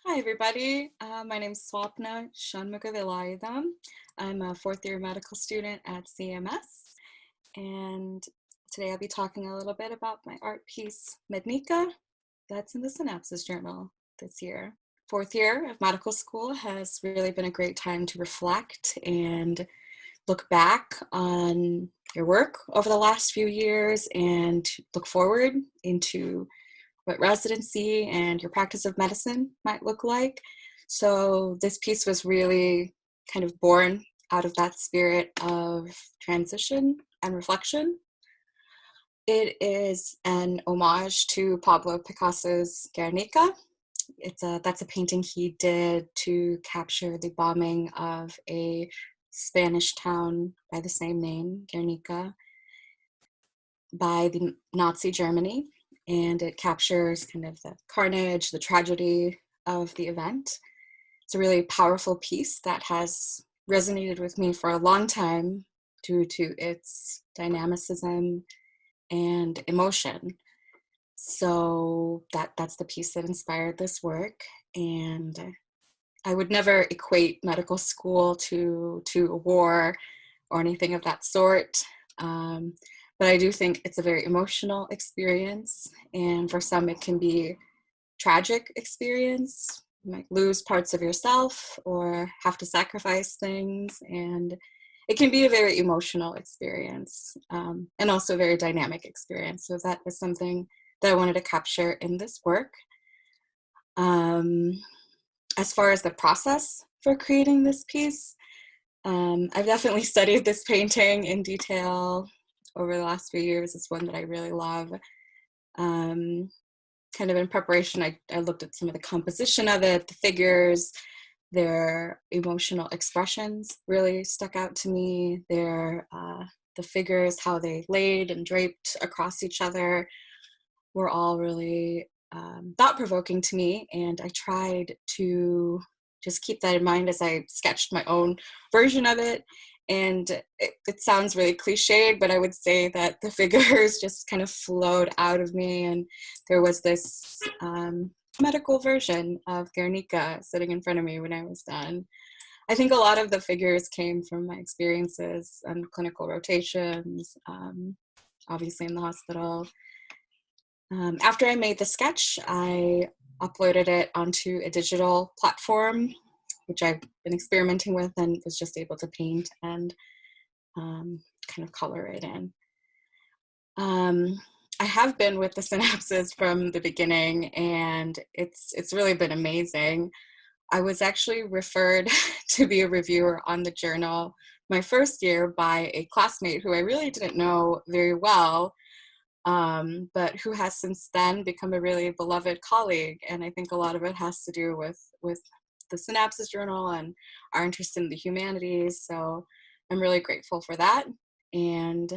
Hi, everybody. My name is Swabna Shanmugiavelayutham. I'm a fourth year medical student at CMS, and today I'll be talking a little bit about my art piece, Mednica, that's in the Synapses journal this year. Fourth year of medical school has really been a great time to reflect and look back on your work over the last few years and look forward into what residency and your practice of medicine might look like. So this piece was really kind of born out of that spirit of transition and reflection. It is an homage to Pablo Picasso's Guernica. That's a painting he did to capture the bombing of a Spanish town by the same name, Guernica, by the Nazi Germany, and it captures kind of the carnage, the tragedy of the event. It's a really powerful piece that has resonated with me for a long time due to its dynamicism and emotion. So that's the piece that inspired this work, and I would never equate medical school to a war or anything of that sort. But I do think it's a very emotional experience, and for some it can be tragic experience. You might lose parts of yourself or have to sacrifice things, and it can be a very emotional experience, and also a very dynamic experience. So that was something that I wanted to capture in this work. As far as the process for creating this piece, I've definitely studied this painting in detail over the last few years. It's one that I really love. Kind of in preparation, I looked at some of the composition of it, the figures, their emotional expressions really stuck out to me. The figures, how they laid and draped across each other, were all really thought-provoking to me, and I tried to just keep that in mind as I sketched my own version of it. And it sounds really cliched, but I would say that the figures just kind of flowed out of me, and there was this medical version of Guernica sitting in front of me when I was done. I think a lot of the figures came from my experiences and clinical rotations, obviously in the hospital. After I made the sketch, I uploaded it onto a digital platform, which I've been experimenting with and was just able to paint and kind of color it in. I have been with the Synapses from the beginning, and it's really been amazing. I was actually referred to be a reviewer on the journal my first year by a classmate who I really didn't know very well, but who has since then become a really beloved colleague. And I think a lot of it has to do with the Synapses Journal and our interest in the humanities. So I'm really grateful for that. And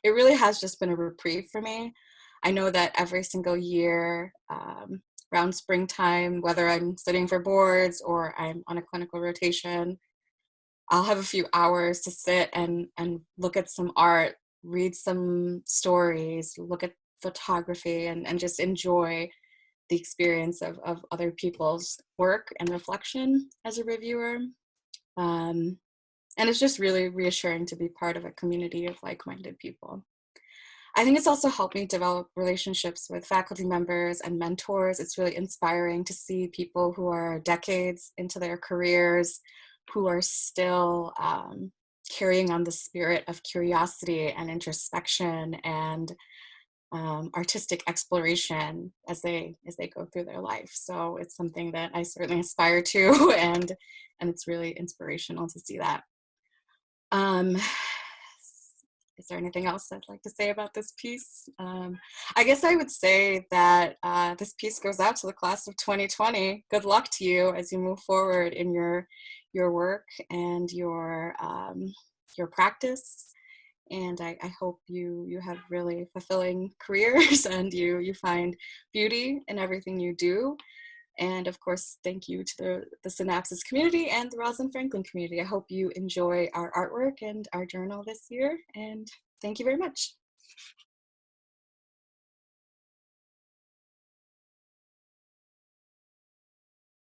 it really has just been a reprieve for me. I know that every single year, around springtime, whether I'm studying for boards or I'm on a clinical rotation, I'll have a few hours to sit and look at some art, read some stories, look at photography, and just enjoy the experience of other people's work and reflection as a reviewer. And it's just really reassuring to be part of a community of like-minded people. I think it's also helped me develop relationships with faculty members and mentors. It's really inspiring to see people who are decades into their careers, who are still carrying on the spirit of curiosity and introspection and artistic exploration as they go through their life. So it's something that I certainly aspire to, and it's really inspirational to see that. Is there anything else I'd like to say about this piece? I guess I would say that this piece goes out to the class of 2020. Good luck to you as you move forward in your work and your practice. And I hope you have really fulfilling careers and you find beauty in everything you do. And of course, thank you to the Synapses community and the Rosalind Franklin community. I hope you enjoy our artwork and our journal this year. And thank you very much.